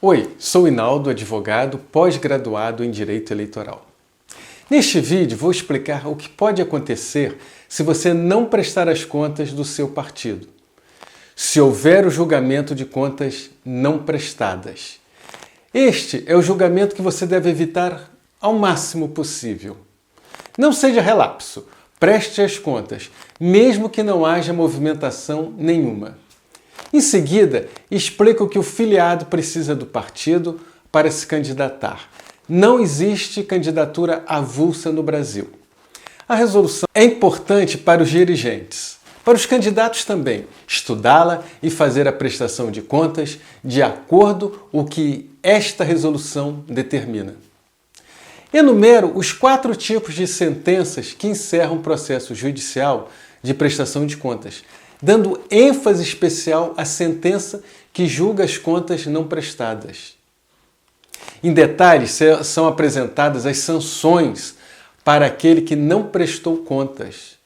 Oi, sou Hinaldo, advogado, pós-graduado em Direito Eleitoral. Neste vídeo vou explicar o que pode acontecer se você não prestar as contas do seu partido, se houver o julgamento de contas não prestadas. Este é o julgamento que você deve evitar ao máximo possível. Não seja relapso, preste as contas, mesmo que não haja movimentação nenhuma. Em seguida, explica o que o filiado precisa do partido para se candidatar. Não existe candidatura avulsa no Brasil. A resolução é importante para os dirigentes, para os candidatos também, estudá-la e fazer a prestação de contas de acordo com o que esta resolução determina. Enumero os 4 tipos de sentenças que encerram o processo judicial de prestação de contas, dando ênfase especial à sentença que julga as contas não prestadas. Em detalhes, são apresentadas as sanções para aquele que não prestou contas.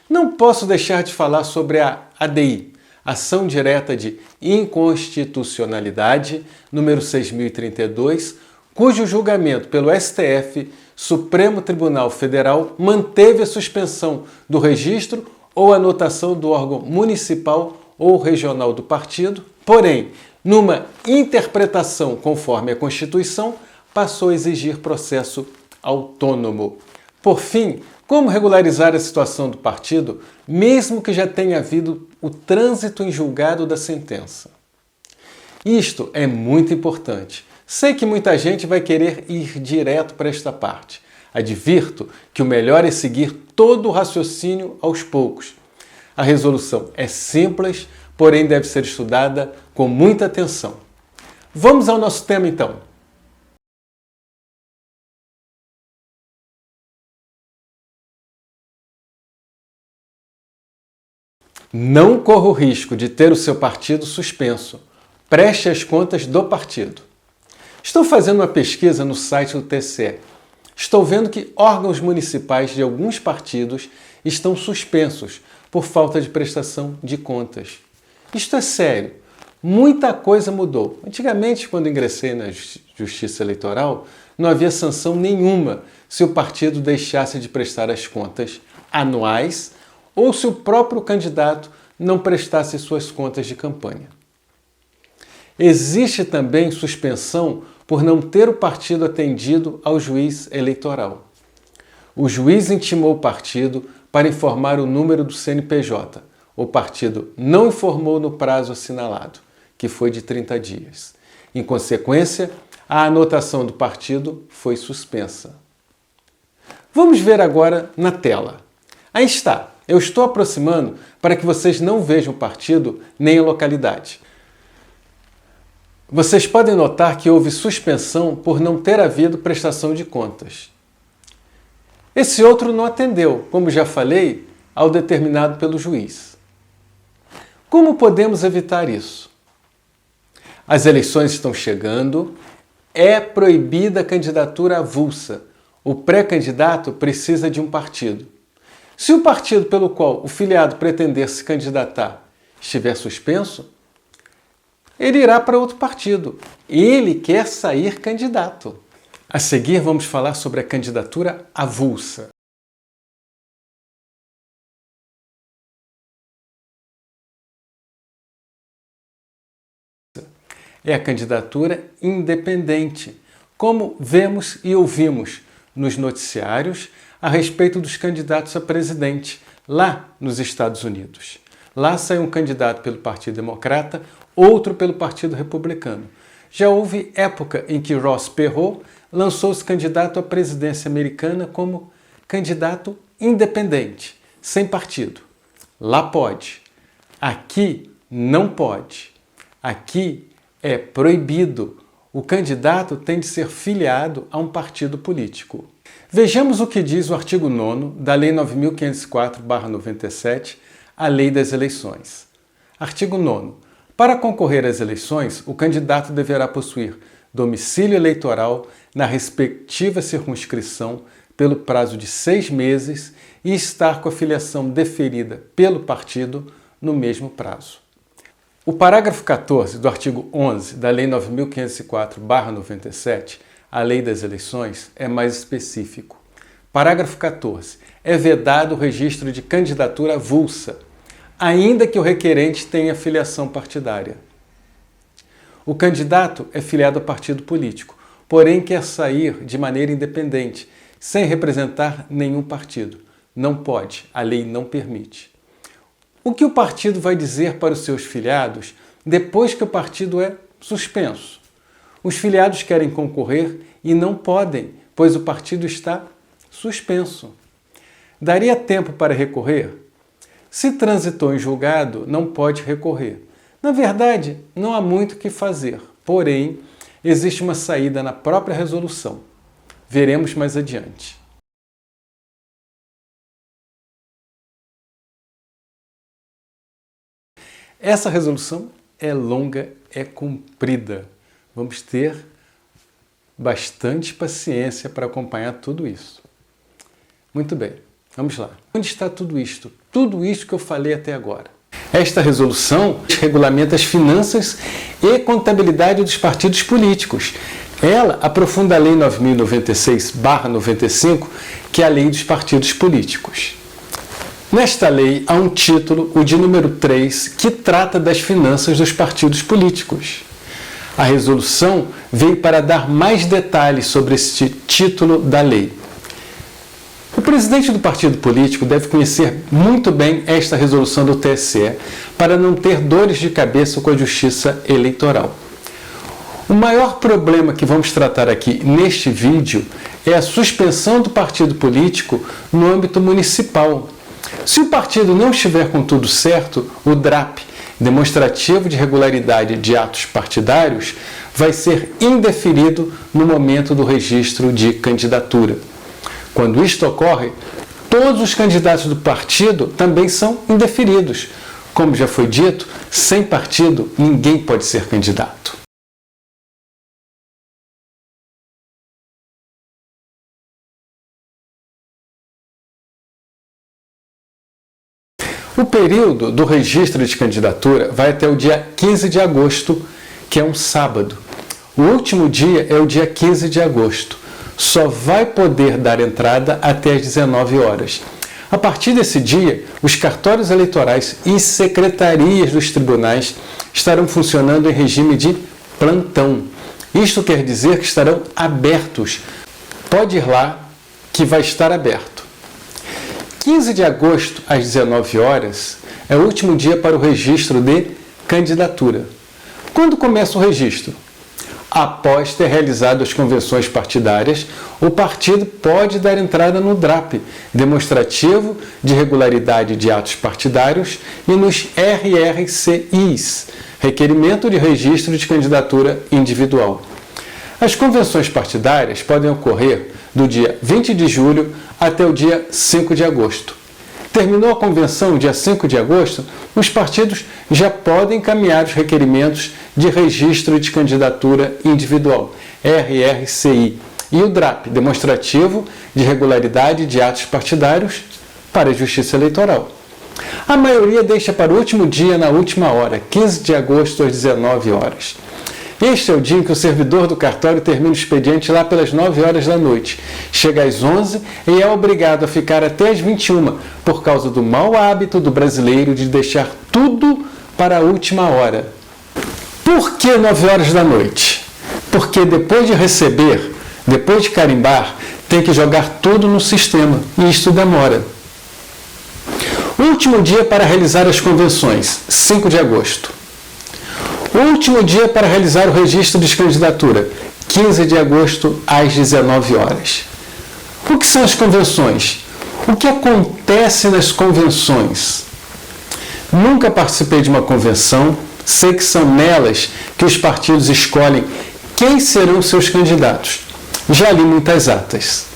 Não posso deixar de falar sobre a ADI, Ação Direta de Inconstitucionalidade, número 6.032, cujo julgamento pelo STF, Supremo Tribunal Federal, manteve a suspensão do registro ou anotação do órgão municipal ou regional do partido, porém, numa interpretação conforme a Constituição, passou a exigir processo autônomo. Por fim, como regularizar a situação do partido, mesmo que já tenha havido o trânsito em julgado da sentença? Isto é muito importante. Sei que muita gente vai querer ir direto para esta parte. Advirto que o melhor é seguir todo o raciocínio aos poucos. A resolução é simples, porém deve ser estudada com muita atenção. Vamos ao nosso tema então. Não corra o risco de ter o seu partido suspenso. Preste as contas do partido. Estou fazendo uma pesquisa no site do TSE. Estou vendo que órgãos municipais de alguns partidos estão suspensos por falta de prestação de contas. Isto é sério. Muita coisa mudou. Antigamente, quando ingressei na Justiça Eleitoral, não havia sanção nenhuma se o partido deixasse de prestar as contas anuais ou se o próprio candidato não prestasse suas contas de campanha. Existe também suspensão por não ter o partido atendido ao juiz eleitoral. O juiz intimou o partido para informar o número do CNPJ. O partido não informou no prazo assinalado, que foi de 30 dias. Em consequência, a anotação do partido foi suspensa. Vamos ver agora na tela. Aí está. Eu estou aproximando para que vocês não vejam o partido nem a localidade. Vocês podem notar que houve suspensão por não ter havido prestação de contas. Esse outro não atendeu, como já falei, ao determinado pelo juiz. Como podemos evitar isso? As eleições estão chegando, é proibida a candidatura avulsa. O pré-candidato precisa de um partido. Se o partido pelo qual o filiado pretender se candidatar estiver suspenso, ele irá para outro partido. Ele quer sair candidato. A seguir, vamos falar sobre a candidatura avulsa. É a candidatura independente, como vemos e ouvimos nos noticiários a respeito dos candidatos a presidente lá nos Estados Unidos. Lá sai um candidato pelo Partido Democrata, outro pelo Partido Republicano. Já houve época em que Ross Perot lançou-se candidato à presidência americana como candidato independente, sem partido. Lá pode. Aqui não pode. Aqui é proibido. O candidato tem de ser filiado a um partido político. Vejamos o que diz o artigo 9º da Lei 9.504/97, a Lei das Eleições. Artigo 9º. Para concorrer às eleições, o candidato deverá possuir domicílio eleitoral na respectiva circunscrição pelo prazo de 6 meses e estar com a filiação deferida pelo partido no mesmo prazo. O parágrafo 14 do artigo 11 da Lei 9.504/97, a Lei das Eleições, é mais específico. Parágrafo 14. É vedado o registro de candidatura avulsa, ainda que o requerente tenha filiação partidária. O candidato é filiado a partido político, porém quer sair de maneira independente, sem representar nenhum partido. Não pode, a lei não permite. O que o partido vai dizer para os seus filiados depois que o partido é suspenso? Os filiados querem concorrer e não podem, pois o partido está suspenso. Daria tempo para recorrer? Se transitou em julgado, não pode recorrer. Na verdade, não há muito o que fazer, porém, existe uma saída na própria resolução. Veremos mais adiante. Essa resolução é longa, é comprida. Vamos ter bastante paciência para acompanhar tudo isso. Muito bem, vamos lá. Onde está tudo isto? Tudo isso que eu falei até agora. Esta resolução regulamenta as finanças e contabilidade dos partidos políticos. Ela aprofunda a Lei 9.096/95, que é a Lei dos Partidos Políticos. Nesta lei há um título, o de número 3, que trata das finanças dos partidos políticos. A resolução veio para dar mais detalhes sobre este título da lei. O presidente do partido político deve conhecer muito bem esta resolução do TSE para não ter dores de cabeça com a justiça eleitoral. O maior problema que vamos tratar aqui neste vídeo é a suspensão do partido político no âmbito municipal. Se o partido não estiver com tudo certo, o DRAP, demonstrativo de regularidade de atos partidários, vai ser indeferido no momento do registro de candidatura. Quando isto ocorre, todos os candidatos do partido também são indeferidos. Como já foi dito, sem partido ninguém pode ser candidato. O período do registro de candidatura vai até o dia 15 de agosto, que é um sábado. O último dia é o dia 15 de agosto. Só vai poder dar entrada até às 19 horas. A partir desse dia, os cartórios eleitorais e secretarias dos tribunais estarão funcionando em regime de plantão. Isto quer dizer que estarão abertos. Pode ir lá que vai estar aberto. 15 de agosto, às 19 horas, é o último dia para o registro de candidatura. Quando começa o registro? Após ter realizado as convenções partidárias, o partido pode dar entrada no DRAP, demonstrativo de regularidade de atos partidários, e nos RRCIs, requerimento de registro de candidatura individual. As convenções partidárias podem ocorrer do dia 20 de julho até o dia 5 de agosto. Terminou a convenção dia 5 de agosto, os partidos já podem encaminhar os requerimentos de registro de candidatura individual, RRCI, e o DRAP, demonstrativo de regularidade de atos partidários, para a Justiça Eleitoral. A maioria deixa para o último dia, na última hora, 15 de agosto às 19 horas. Este é o dia em que o servidor do cartório termina o expediente lá pelas 9 horas da noite. Chega às 11 e é obrigado a ficar até às 21, por causa do mau hábito do brasileiro de deixar tudo para a última hora. Por que 9 horas da noite? Porque depois de receber, depois de carimbar, tem que jogar tudo no sistema, e isto demora. O último dia para realizar as convenções, 5 de agosto. O último dia para realizar o registro de candidatura, 15 de agosto, às 19 horas. O que são as convenções? O que acontece nas convenções? Nunca participei de uma convenção, sei que são nelas que os partidos escolhem quem serão seus candidatos. Já li muitas atas.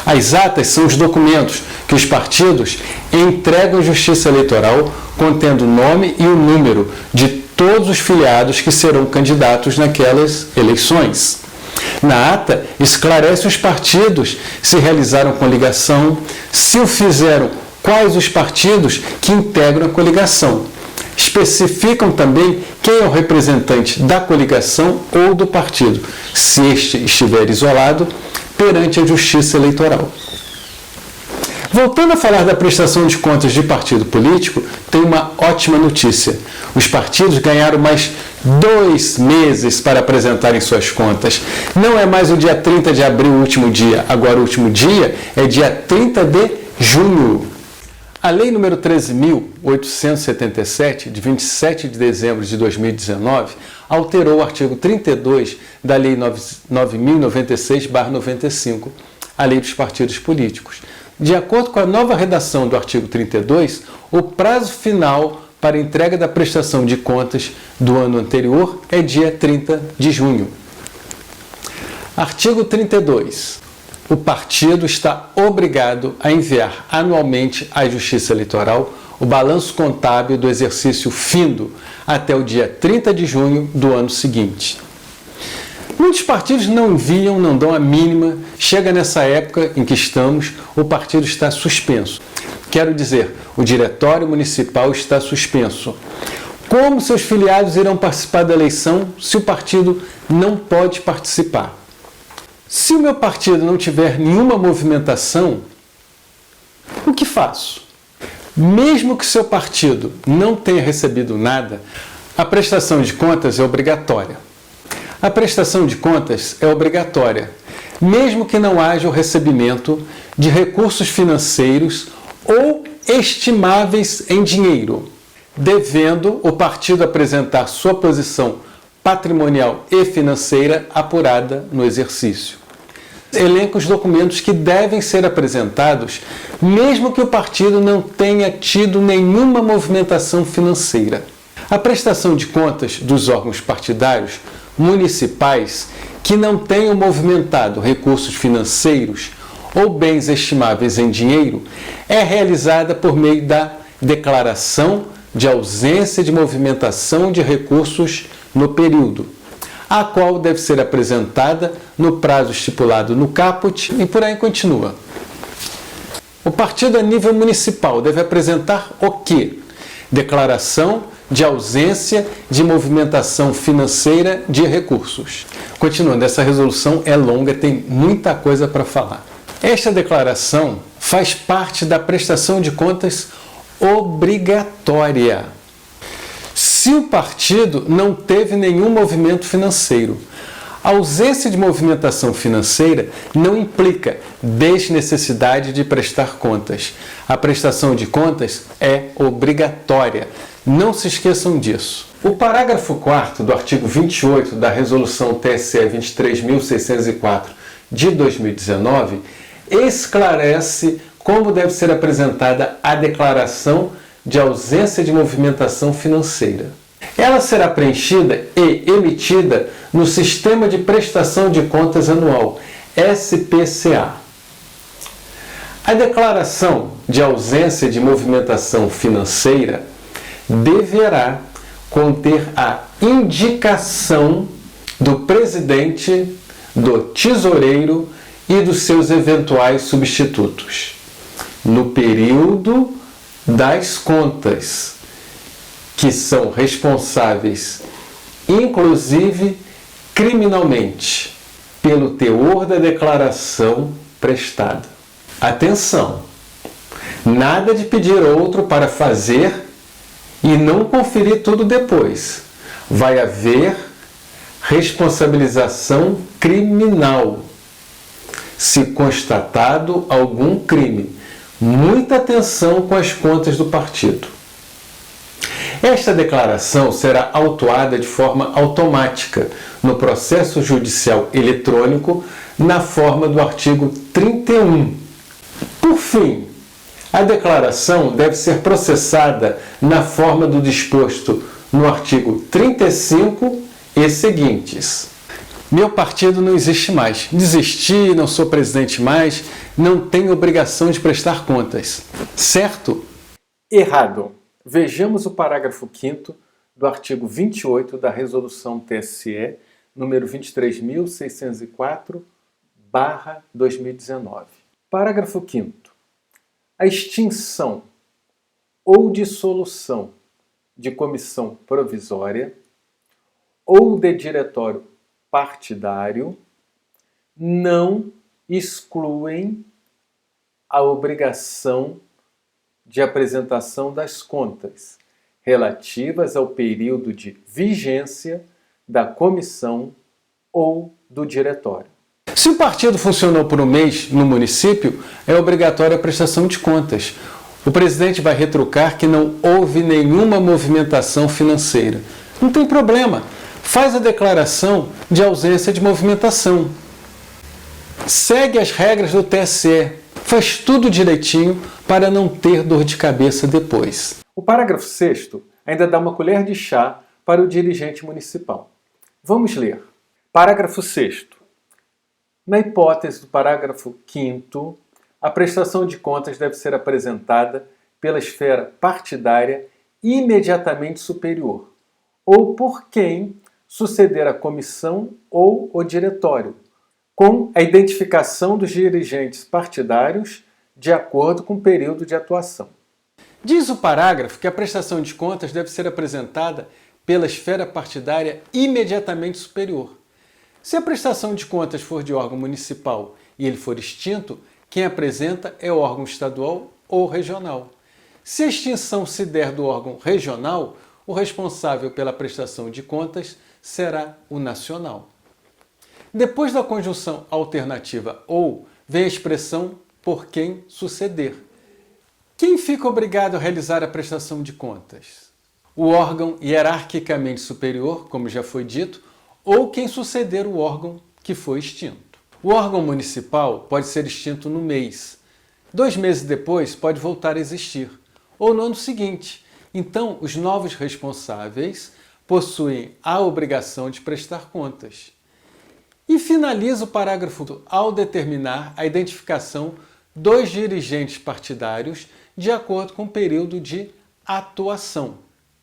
As atas são os documentos que os partidos entregam à Justiça Eleitoral contendo o nome e o número de todos os filiados que serão candidatos naquelas eleições. Na ata, esclarece os partidos se realizaram coligação, se o fizeram, quais os partidos que integram a coligação. especificam também quem é o representante da coligação ou do partido, se este estiver isolado, perante a Justiça Eleitoral. Voltando a falar da prestação de contas de partido político, tem uma ótima notícia. Os partidos ganharam mais 2 meses para apresentarem suas contas. Não é mais o dia 30 de abril o último dia, agora o último dia é dia 30 de junho. A Lei nº 13.877, de 27 de dezembro de 2019, alterou o artigo 32 da Lei 9.096/95, a Lei dos Partidos Políticos. De acordo com a nova redação do artigo 32, o prazo final para entrega da prestação de contas do ano anterior é dia 30 de junho. Artigo 32. O partido está obrigado a enviar anualmente à Justiça Eleitoral o balanço contábil do exercício findo até o dia 30 de junho do ano seguinte. Muitos partidos não enviam, não dão a mínima. Chega nessa época em que estamos, o partido está suspenso. Quero dizer, o diretório municipal está suspenso. Como seus filiados irão participar da eleição se o partido não pode participar? Se o meu partido não tiver nenhuma movimentação, o que faço? Mesmo que seu partido não tenha recebido nada, a prestação de contas é obrigatória. A prestação de contas é obrigatória, mesmo que não haja o recebimento de recursos financeiros ou estimáveis em dinheiro, devendo o partido apresentar sua posição patrimonial e financeira apurada no exercício. Elenca os documentos que devem ser apresentados, mesmo que o partido não tenha tido nenhuma movimentação financeira. A prestação de contas dos órgãos partidários municipais que não tenham movimentado recursos financeiros ou bens estimáveis em dinheiro é realizada por meio da declaração de ausência de movimentação de recursos no período, a qual deve ser apresentada no prazo estipulado no caput e por aí continua. O partido a nível municipal deve apresentar o quê? Declaração de ausência de movimentação financeira de recursos. Continuando, essa resolução é longa, tem muita coisa para falar. Esta declaração faz parte da prestação de contas obrigatória. Se o partido não teve nenhum movimento financeiro, a ausência de movimentação financeira não implica desnecessidade de prestar contas. A prestação de contas é obrigatória. Não se esqueçam disso. O parágrafo 4º do artigo 28 da Resolução TSE 23.604 de 2019 esclarece como deve ser apresentada a declaração de ausência de movimentação financeira. Ela será preenchida e emitida no Sistema de Prestação de Contas Anual, SPCA. A declaração de ausência de movimentação financeira deverá conter a indicação do presidente, do tesoureiro e dos seus eventuais substitutos no período das contas, que são responsáveis, inclusive criminalmente, pelo teor da declaração prestada. Atenção! Nada de pedir outro para fazer e não conferir tudo depois. Vai haver responsabilização criminal, se constatado algum crime. Muita atenção com as contas do partido. Esta declaração será autuada de forma automática no processo judicial eletrônico, na forma do artigo 31. Por fim, a declaração deve ser processada na forma do disposto no artigo 35 e seguintes. Meu partido não existe mais. Desisti, não sou presidente mais, não tenho obrigação de prestar contas. Certo? Errado. Vejamos o parágrafo 5º do artigo 28 da Resolução TSE, número 23.604/2019. Parágrafo 5º. A extinção ou dissolução de comissão provisória ou de diretório partidário não excluem a obrigação de apresentação das contas relativas ao período de vigência da comissão ou do diretório. Se o partido funcionou por um mês no município, é obrigatória a prestação de contas. O presidente vai retrucar que não houve nenhuma movimentação financeira. Não tem problema. Faz a declaração de ausência de movimentação. Segue as regras do TSE. Faz tudo direitinho para não ter dor de cabeça depois. O parágrafo 6º ainda dá uma colher de chá para o dirigente municipal. Vamos ler. Parágrafo 6º. Na hipótese do parágrafo 5º, a prestação de contas deve ser apresentada pela esfera partidária imediatamente superior, ou por quem suceder a comissão ou o diretório, com a identificação dos dirigentes partidários de acordo com o período de atuação. Diz o parágrafo que a prestação de contas deve ser apresentada pela esfera partidária imediatamente superior. Se a prestação de contas for de órgão municipal e ele for extinto, quem apresenta é o órgão estadual ou regional. Se a extinção se der do órgão regional, o responsável pela prestação de contas será o nacional. Depois da conjunção alternativa ou, vem a expressão por quem suceder. Quem fica obrigado a realizar a prestação de contas? O órgão hierarquicamente superior, como já foi dito, ou quem suceder o órgão que foi extinto. O órgão municipal pode ser extinto no mês. 2 meses depois pode voltar a existir, ou no ano seguinte. Então, os novos responsáveis possuem a obrigação de prestar contas. E finaliza o parágrafo ao determinar a identificação dos dirigentes partidários de acordo com o período de atuação.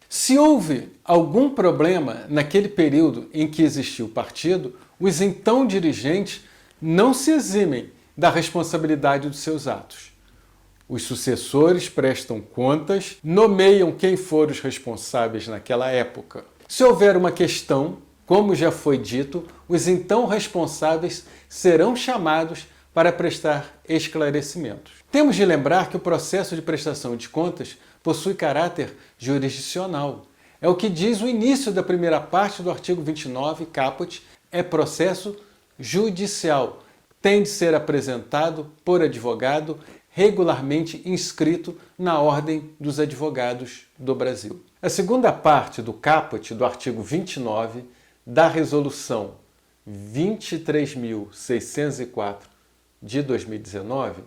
Se houve algum problema naquele período em que existiu o partido, os então dirigentes não se eximem da responsabilidade dos seus atos. Os sucessores prestam contas, nomeiam quem foram os responsáveis naquela época. Se houver uma questão, como já foi dito, os então responsáveis serão chamados para prestar esclarecimentos. Temos de lembrar que o processo de prestação de contas possui caráter jurisdicional. É o que diz o início da primeira parte do artigo 29, caput, é processo judicial. Tem de ser apresentado por advogado regularmente inscrito na Ordem dos Advogados do Brasil. A segunda parte do caput do artigo 29 da Resolução 23.604 de 2019,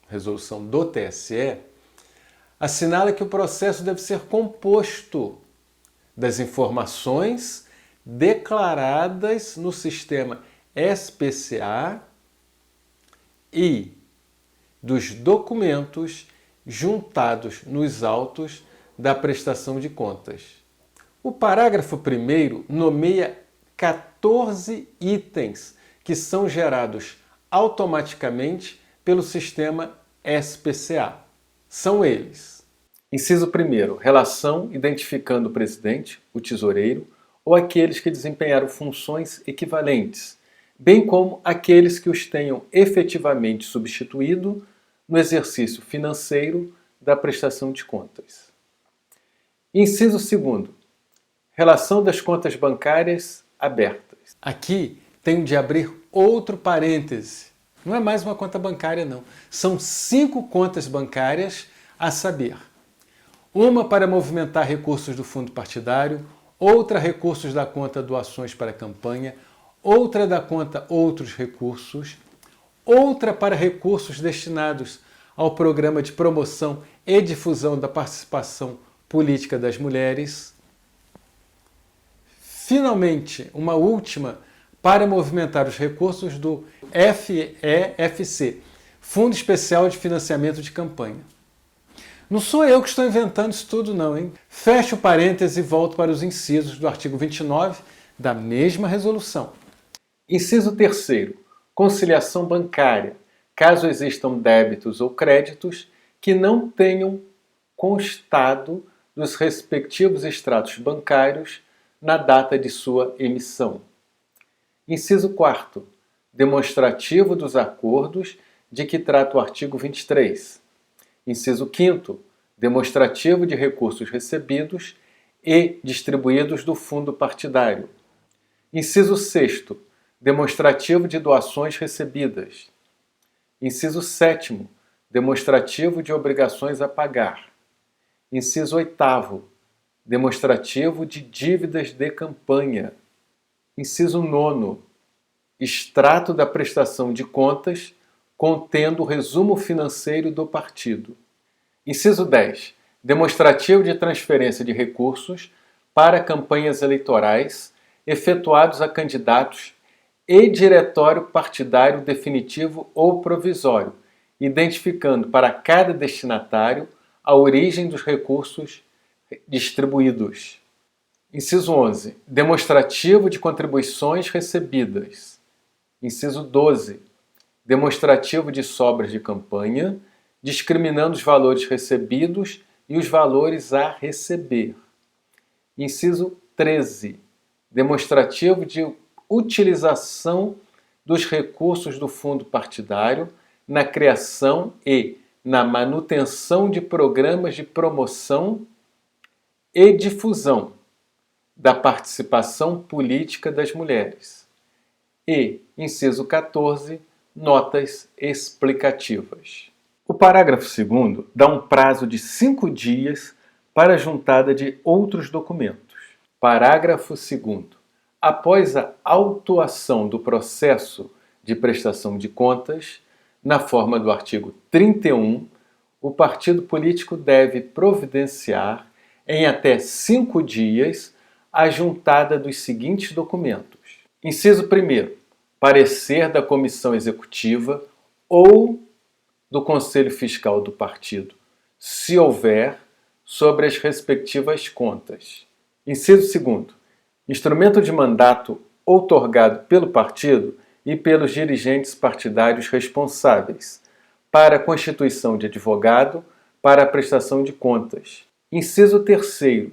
resolução do TSE, assinala que o processo deve ser composto das informações declaradas no sistema SPCA e dos documentos juntados nos autos da prestação de contas. O parágrafo 1º nomeia 14 itens que são gerados automaticamente pelo sistema SPCA. São eles: inciso 1º, relação identificando o presidente, o tesoureiro, ou aqueles que desempenharam funções equivalentes, bem como aqueles que os tenham efetivamente substituído no exercício financeiro da prestação de contas. Inciso 2º, relação das contas bancárias abertas. Aqui tenho de abrir outro parêntese. Não é mais uma conta bancária, não. São 5 contas bancárias, a saber: uma para movimentar recursos do fundo partidário, outra recursos da conta doações para campanha, outra da conta outros recursos, outra para recursos destinados ao programa de promoção e difusão da participação política das mulheres. Finalmente, uma última para movimentar os recursos do FEFC, Fundo Especial de Financiamento de Campanha. Não sou eu que estou inventando isso tudo não, hein? Fecho o parêntese e volto para os incisos do artigo 29 da mesma resolução. Inciso 3º, conciliação bancária, caso existam débitos ou créditos que não tenham constado dos respectivos extratos bancários na data de sua emissão. Inciso 4º. Demonstrativo dos acordos de que trata o artigo 23. Inciso 5º. Demonstrativo de recursos recebidos e distribuídos do fundo partidário. Inciso 6º. Demonstrativo de doações recebidas. Inciso 7º. Demonstrativo de obrigações a pagar. Inciso 8º. Demonstrativo de dívidas de campanha. Inciso 9º. Extrato da prestação de contas contendo o resumo financeiro do partido. Inciso 10. Demonstrativo de transferência de recursos para campanhas eleitorais efetuados a candidatos e diretório partidário definitivo ou provisório, identificando para cada destinatário a origem dos recursos distribuídos. Inciso 11. Demonstrativo de contribuições recebidas. Inciso 12. Demonstrativo de sobras de campanha, discriminando os valores recebidos e os valores a receber. Inciso 13. Demonstrativo de utilização dos recursos do fundo partidário na criação e na manutenção de programas de promoção e difusão da participação política das mulheres. E, inciso 14, notas explicativas. O parágrafo 2º dá um prazo de 5 dias para a juntada de outros documentos. Parágrafo 2º. Após a autuação do processo de prestação de contas, na forma do artigo 31, o partido político deve providenciar, em até 5 dias, a juntada dos seguintes documentos. Inciso 1º. Parecer da comissão executiva ou do Conselho Fiscal do partido, se houver, sobre as respectivas contas. Inciso 2º. Instrumento de mandato outorgado pelo partido e pelos dirigentes partidários responsáveis para a constituição de advogado para a prestação de contas. Inciso 3º.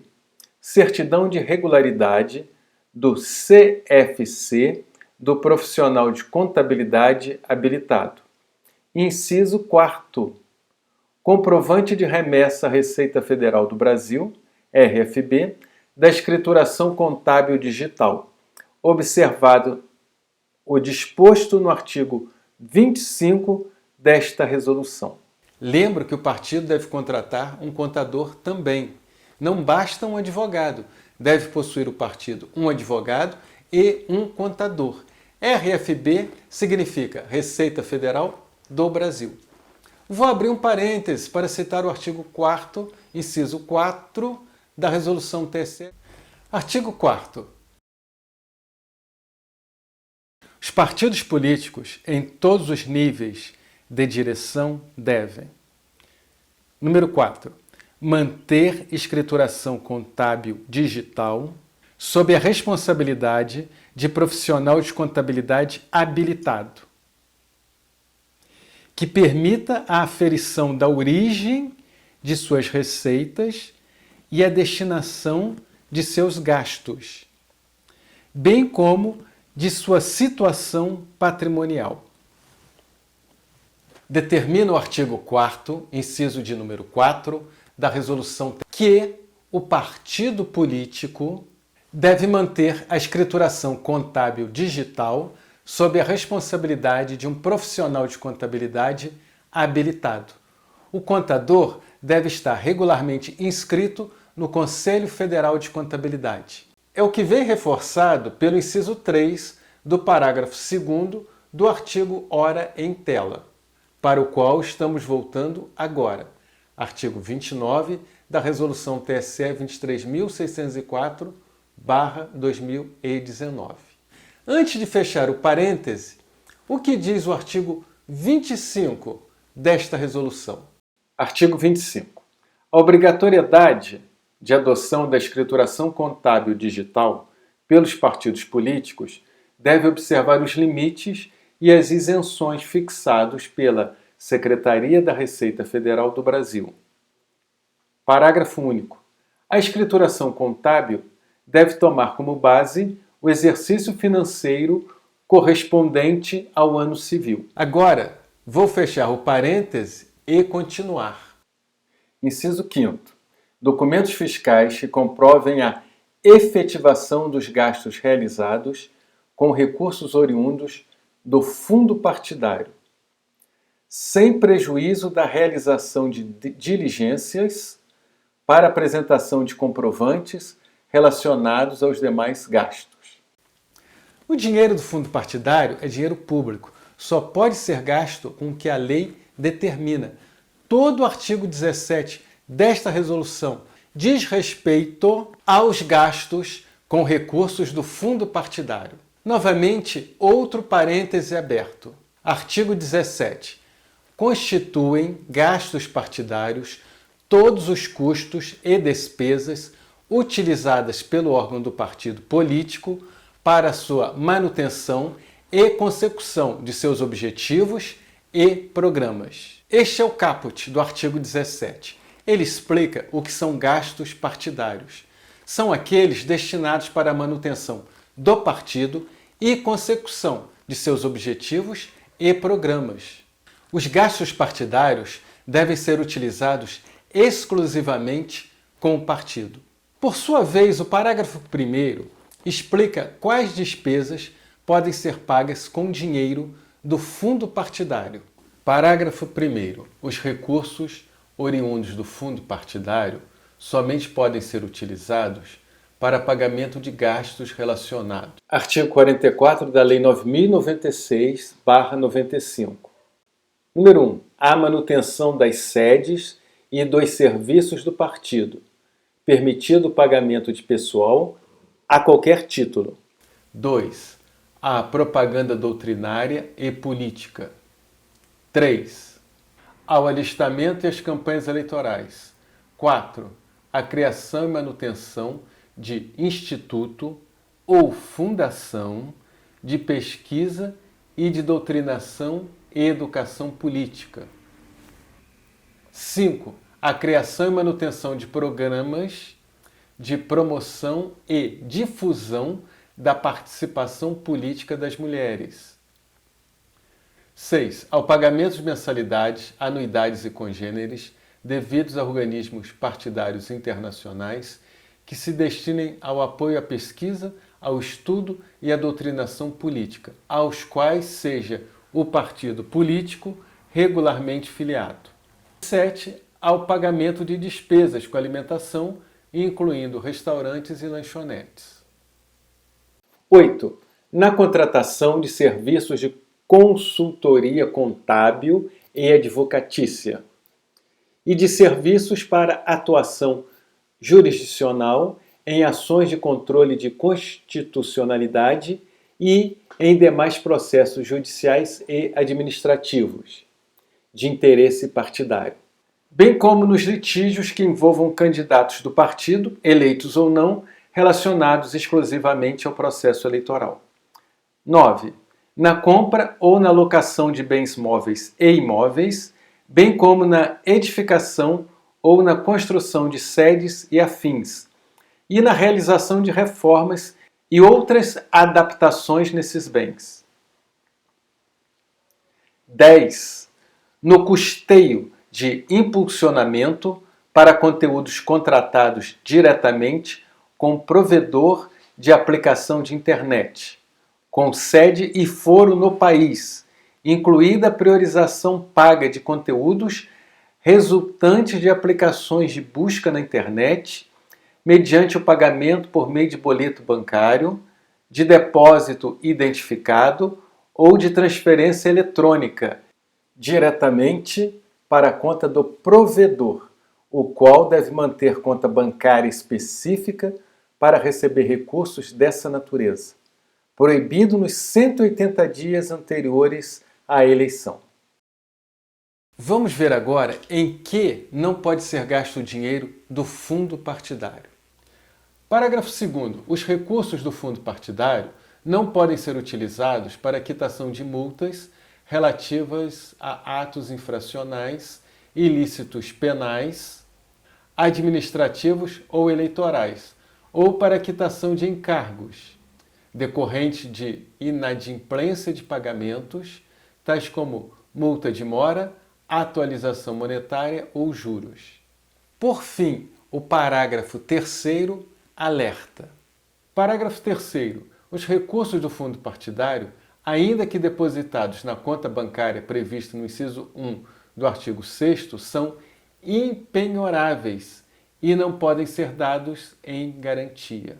Certidão de regularidade do CFC do profissional de contabilidade habilitado. Inciso 4º. Comprovante de remessa à Receita Federal do Brasil, RFB, da escrituração contábil digital, observado o disposto no artigo 25 desta resolução. Lembro que o partido deve contratar um contador também. Não basta um advogado. Deve possuir o partido um advogado e um contador. RFB significa Receita Federal do Brasil. Vou abrir um parêntese para citar o artigo 4º, inciso 4 da Resolução TSE. Artigo 4º. Os partidos políticos, em todos os níveis de direção, devem: número 4. Manter escrituração contábil digital sob a responsabilidade de profissional de contabilidade habilitado, que permita a aferição da origem de suas receitas e a destinação de seus gastos, bem como de sua situação patrimonial. Determina o artigo 4º, inciso de número 4, da Resolução que o partido político deve manter a escrituração contábil digital sob a responsabilidade de um profissional de contabilidade habilitado. O contador deve estar regularmente inscrito no Conselho Federal de Contabilidade. É o que vem reforçado pelo inciso 3 do parágrafo 2º do artigo ora em tela, para o qual estamos voltando agora. Artigo 29 da Resolução TSE 23.604/2019. Antes de fechar o parêntese, o que diz o artigo 25 desta resolução? Artigo 25. A obrigatoriedade de adoção da escrituração contábil digital pelos partidos políticos deve observar os limites e as isenções fixados pela Secretaria da Receita Federal do Brasil. Parágrafo único. A escrituração contábil deve tomar como base o exercício financeiro correspondente ao ano civil. Agora, vou fechar o parêntese e continuar. Inciso 5º. Documentos fiscais que comprovem a efetivação dos gastos realizados com recursos oriundos do fundo partidário, sem prejuízo da realização de diligências para apresentação de comprovantes relacionados aos demais gastos. O dinheiro do fundo partidário é dinheiro público, só pode ser gasto com o que a lei determina. Todo o artigo 17 desta resolução diz respeito aos gastos com recursos do fundo partidário. Novamente, outro parêntese aberto. Artigo 17. Constituem gastos partidários todos os custos e despesas utilizadas pelo órgão do partido político para sua manutenção e consecução de seus objetivos e programas. Este é o caput do artigo 17. Ele explica o que são gastos partidários. São aqueles destinados para a manutenção do partido e consecução de seus objetivos e programas. Os gastos partidários devem ser utilizados exclusivamente com o partido. Por sua vez, o parágrafo 1º explica quais despesas podem ser pagas com dinheiro do fundo partidário. Parágrafo 1º. Os recursos oriundos do fundo partidário somente podem ser utilizados para pagamento de gastos relacionados. Artigo 44 da Lei 9.096/95. Número 1. A manutenção das sedes e dos serviços do partido, permitido o pagamento de pessoal a qualquer título. 2. A propaganda doutrinária e política. 3. Ao alistamento e as campanhas eleitorais. 4. A criação e manutenção de instituto ou fundação de pesquisa e de doutrinação e educação política. 5. A criação e manutenção de programas de promoção e difusão da participação política das mulheres. 6. Ao pagamento de mensalidades, anuidades e congêneres devidos a organismos partidários internacionais que se destinem ao apoio à pesquisa, ao estudo e à doutrinação política, aos quais seja o partido político regularmente filiado. 7. Ao pagamento de despesas com alimentação, incluindo restaurantes e lanchonetes. 8. Na contratação de serviços de consultoria contábil e advocatícia e de serviços para atuação jurisdicional em ações de controle de constitucionalidade e em demais processos judiciais e administrativos de interesse partidário, bem como nos litígios que envolvam candidatos do partido, eleitos ou não, relacionados exclusivamente ao processo eleitoral. 9. Na compra ou na locação de bens móveis e imóveis, bem como na edificação ou na construção de sedes e afins, e na realização de reformas e outras adaptações nesses bens. 10. No custeio de impulsionamento para conteúdos contratados diretamente com provedor de aplicação de internet, com sede e foro no país, incluída a priorização paga de conteúdos resultantes de aplicações de busca na internet, mediante o pagamento por meio de boleto bancário, de depósito identificado ou de transferência eletrônica, diretamente para a conta do provedor, o qual deve manter conta bancária específica para receber recursos dessa natureza, proibido nos 180 dias anteriores à eleição. Vamos ver agora em que não pode ser gasto o dinheiro do fundo partidário. Parágrafo 2º. Os recursos do fundo partidário não podem ser utilizados para a quitação de multas relativas a atos infracionais, ilícitos penais, administrativos ou eleitorais, ou para quitação de encargos, decorrente de inadimplência de pagamentos, tais como multa de mora, atualização monetária ou juros. Por fim, o parágrafo 3º alerta. Parágrafo 3º. Os recursos do fundo partidário, ainda que depositados na conta bancária prevista no inciso 1 do artigo 6º, são impenhoráveis e não podem ser dados em garantia.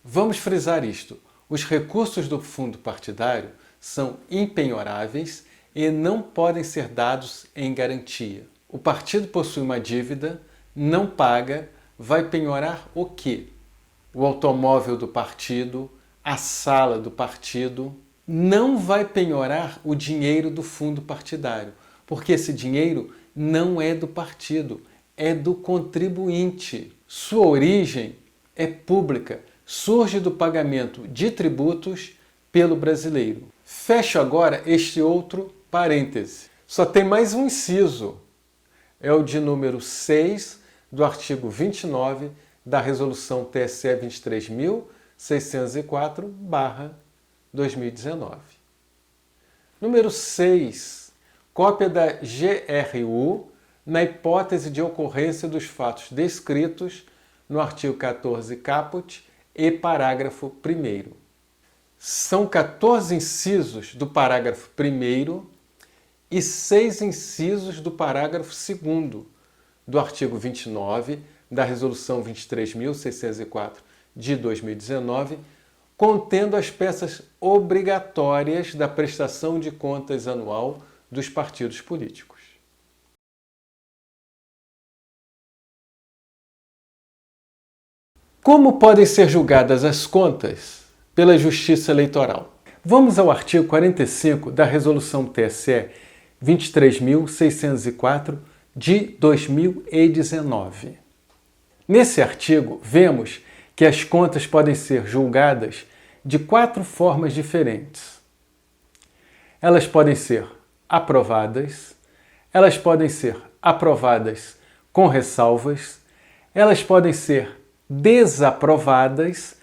Vamos frisar isto. Os recursos do fundo partidário são impenhoráveis e não podem ser dados em garantia. O partido possui uma dívida, não paga, vai penhorar o quê? O automóvel do partido, a sala do partido. Não vai penhorar o dinheiro do fundo partidário, porque esse dinheiro não é do partido, é do contribuinte. Sua origem é pública, surge do pagamento de tributos pelo brasileiro. Fecho agora este outro parêntese. Só tem mais um inciso. É o de número 6 do artigo 29 da Resolução TSE 23.604/2019. Número 6. Cópia da GRU na hipótese de ocorrência dos fatos descritos no artigo 14 caput e parágrafo 1º. São 14 incisos do parágrafo 1º e 6 incisos do parágrafo 2º do artigo 29 da Resolução 23.604 de 2019, contendo as peças obrigatórias da prestação de contas anual dos partidos políticos. Como podem ser julgadas as contas pela Justiça Eleitoral? Vamos ao artigo 45 da Resolução TSE 23.604 de 2019. Nesse artigo, vemos que as contas podem ser julgadas de 4 formas diferentes. Elas podem ser aprovadas, elas podem ser aprovadas com ressalvas, elas podem ser desaprovadas,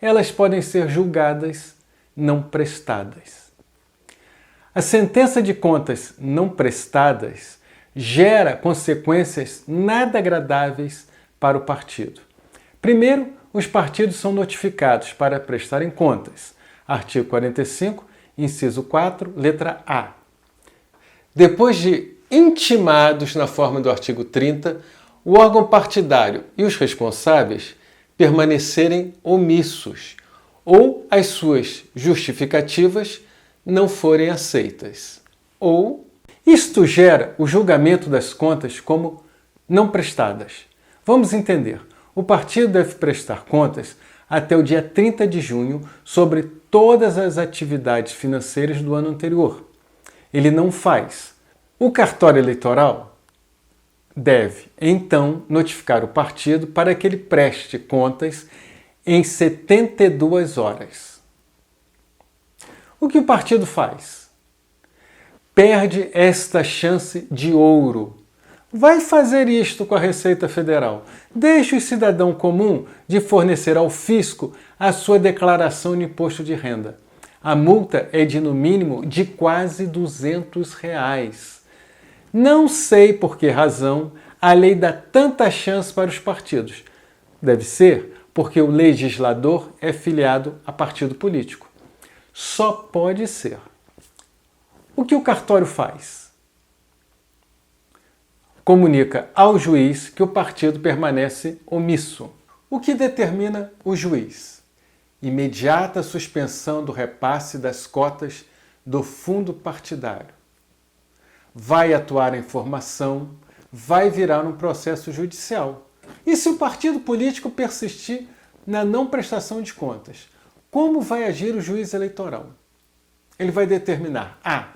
elas podem ser julgadas não prestadas. A sentença de contas não prestadas gera consequências nada agradáveis para o partido. Primeiro, os partidos são notificados para prestarem contas. Artigo 45, inciso 4, letra A. Depois de intimados na forma do artigo 30, o órgão partidário e os responsáveis permanecerem omissos ou as suas justificativas não forem aceitas. Ou isto gera o julgamento das contas como não prestadas. Vamos entender. O partido deve prestar contas até o dia 30 de junho sobre todas as atividades financeiras do ano anterior. Ele não faz. O cartório eleitoral deve, então, notificar o partido para que ele preste contas em 72 horas. O que o partido faz? Perde esta chance de ouro. Vai fazer isto com a Receita Federal. Deixe o cidadão comum de fornecer ao fisco a sua declaração de imposto de renda. A multa é de, no mínimo, de quase R$200. Não sei por que razão a lei dá tanta chance para os partidos. Deve ser porque o legislador é filiado a partido político. Só pode ser. O que o cartório faz? Comunica ao juiz que o partido permanece omisso. O que determina o juiz? Imediata suspensão do repasse das cotas do fundo partidário. Vai atuar a informação, vai virar um processo judicial. E se o partido político persistir na não prestação de contas, como vai agir o juiz eleitoral? Ele vai determinar a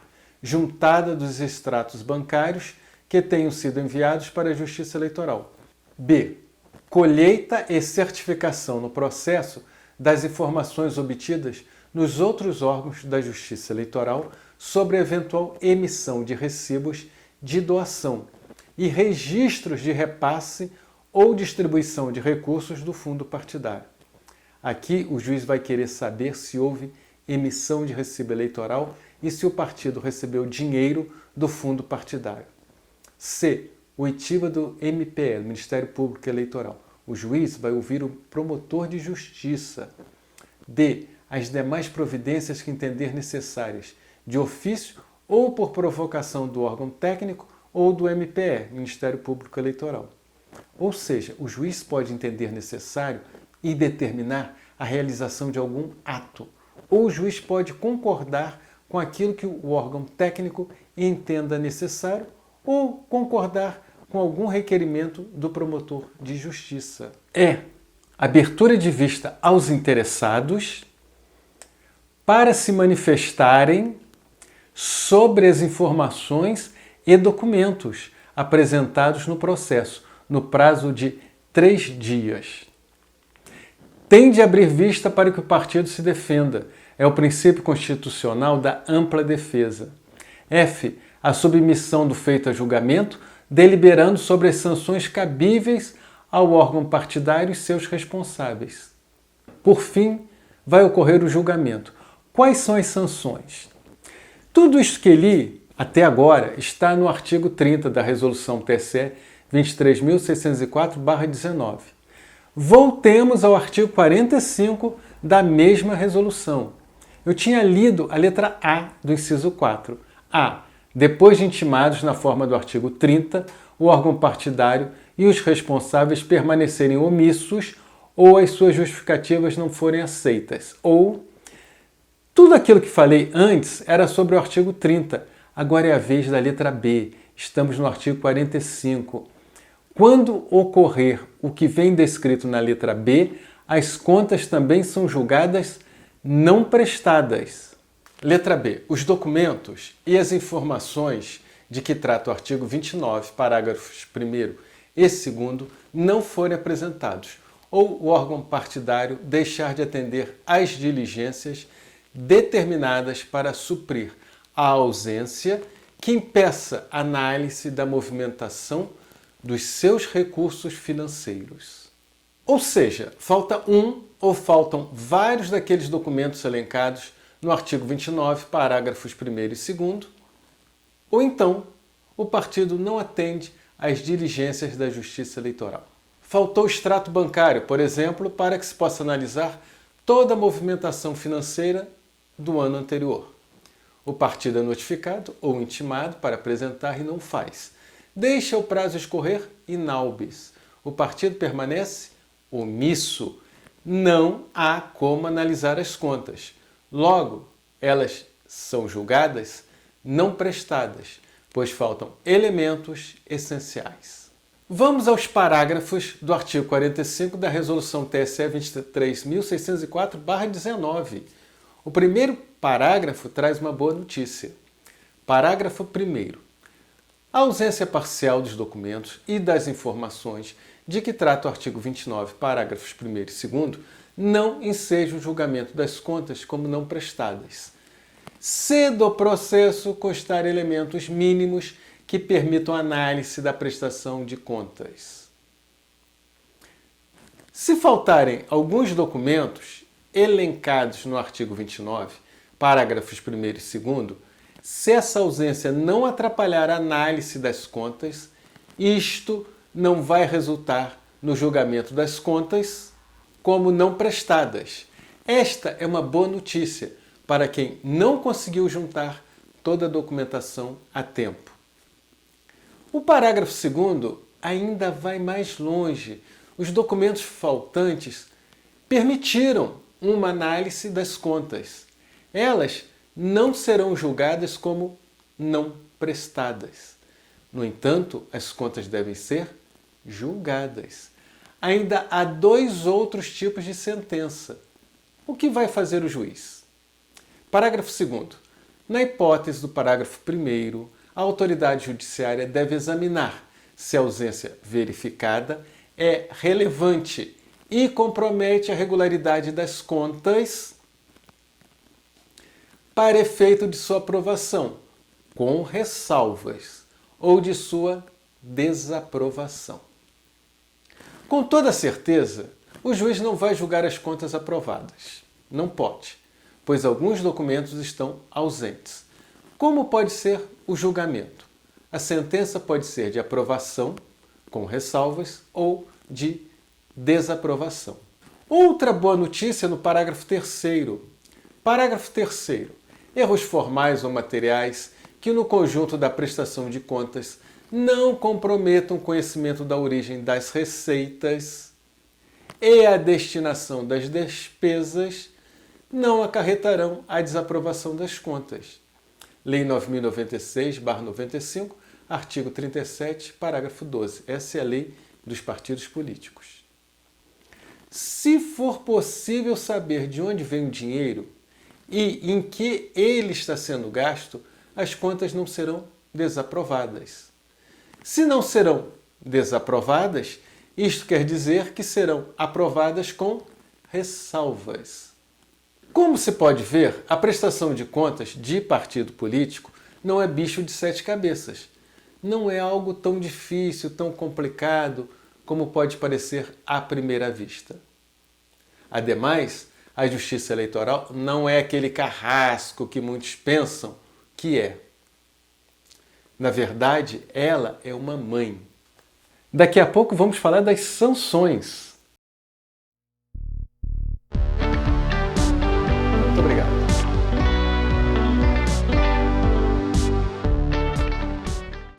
juntada dos extratos bancários que tenham sido enviados para a Justiça Eleitoral. B. Colheita e certificação no processo das informações obtidas nos outros órgãos da Justiça Eleitoral sobre a eventual emissão de recibos de doação, e registros de repasse ou distribuição de recursos do fundo partidário. Aqui o juiz vai querer saber se houve emissão de recibo eleitoral e se o partido recebeu dinheiro do fundo partidário. C. Oitiva do MPE, Ministério Público Eleitoral. O juiz vai ouvir o promotor de justiça. D. As demais providências que entender necessárias, de ofício ou por provocação do órgão técnico ou do MPE, Ministério Público Eleitoral. Ou seja, o juiz pode entender necessário e determinar a realização de algum ato, ou o juiz pode concordar com aquilo que o órgão técnico entenda necessário ou concordar com algum requerimento do promotor de justiça. É abertura de vista aos interessados para se manifestarem sobre as informações e documentos apresentados no processo, no prazo de 3 dias. Tem de abrir vista para que o partido se defenda. É o princípio constitucional da ampla defesa. F. A submissão do feito a julgamento, deliberando sobre as sanções cabíveis ao órgão partidário e seus responsáveis. Por fim, vai ocorrer o julgamento. Quais são as sanções? Tudo isso que li até agora está no artigo 30 da Resolução TSE 23.604/19. Voltemos ao artigo 45 da mesma resolução. Eu tinha lido a letra A do inciso 4. A. Depois de intimados na forma do artigo 30, o órgão partidário e os responsáveis permanecerem omissos ou as suas justificativas não forem aceitas. Ou, tudo aquilo que falei antes era sobre o artigo 30. Agora é a vez da letra B. Estamos no artigo 45. Quando ocorrer o que vem descrito na letra B, as contas também são julgadas não prestadas. Letra B. Os documentos e as informações de que trata o artigo 29, parágrafos 1º e 2º, não forem apresentados, ou o órgão partidário deixar de atender às diligências determinadas para suprir a ausência que impeça a análise da movimentação dos seus recursos financeiros. Ou seja, falta um ou faltam vários daqueles documentos elencados no artigo 29, parágrafos 1º e 2º, ou então o partido não atende às diligências da Justiça Eleitoral. Faltou o extrato bancário, por exemplo, para que se possa analisar toda a movimentação financeira do ano anterior. O partido é notificado ou intimado para apresentar e não faz. Deixa o prazo escorrer inalbis. O partido permanece omisso. Não há como analisar as contas. Logo, elas são julgadas não prestadas, pois faltam elementos essenciais. Vamos aos parágrafos do artigo 45 da Resolução TSE 23.604/19. O primeiro parágrafo traz uma boa notícia. Parágrafo 1º. A ausência parcial dos documentos e das informações de que trata o artigo 29, parágrafos 1º e 2º, não enseja o julgamento das contas como não prestadas. Se do processo constar elementos mínimos que permitam análise da prestação de contas. Se faltarem alguns documentos elencados no artigo 29, parágrafos 1º e 2º, se essa ausência não atrapalhar a análise das contas, isto não vai resultar no julgamento das contas como não prestadas. Esta é uma boa notícia para quem não conseguiu juntar toda a documentação a tempo. O parágrafo 2º ainda vai mais longe. Os documentos faltantes permitiram uma análise das contas. Elas não serão julgadas como não prestadas. No entanto, as contas devem ser julgadas. Ainda há 2 outros tipos de sentença. O que vai fazer o juiz? Parágrafo 2º. Na hipótese do parágrafo 1º, a autoridade judiciária deve examinar se a ausência verificada é relevante e compromete a regularidade das contas para efeito de sua aprovação, com ressalvas, ou de sua desaprovação. Com toda certeza, o juiz não vai julgar as contas aprovadas. Não pode, pois alguns documentos estão ausentes. Como pode ser o julgamento? A sentença pode ser de aprovação, com ressalvas, ou de desaprovação. Outra boa notícia no parágrafo 3º. Parágrafo 3º. Erros formais ou materiais que no conjunto da prestação de contas não comprometam o conhecimento da origem das receitas e a destinação das despesas não acarretarão a desaprovação das contas. Lei 9.096/95, artigo 37, parágrafo 12. Essa é a lei dos partidos políticos. Se for possível saber de onde vem o dinheiro e em que ele está sendo gasto, as contas não serão desaprovadas. Se não serão desaprovadas, isto quer dizer que serão aprovadas com ressalvas. Como se pode ver, a prestação de contas de partido político não é bicho de 7 cabeças. Não é algo tão difícil, tão complicado, como pode parecer à primeira vista. Ademais, a Justiça Eleitoral não é aquele carrasco que muitos pensam que é. Na verdade, ela é uma mãe. Daqui a pouco vamos falar das sanções.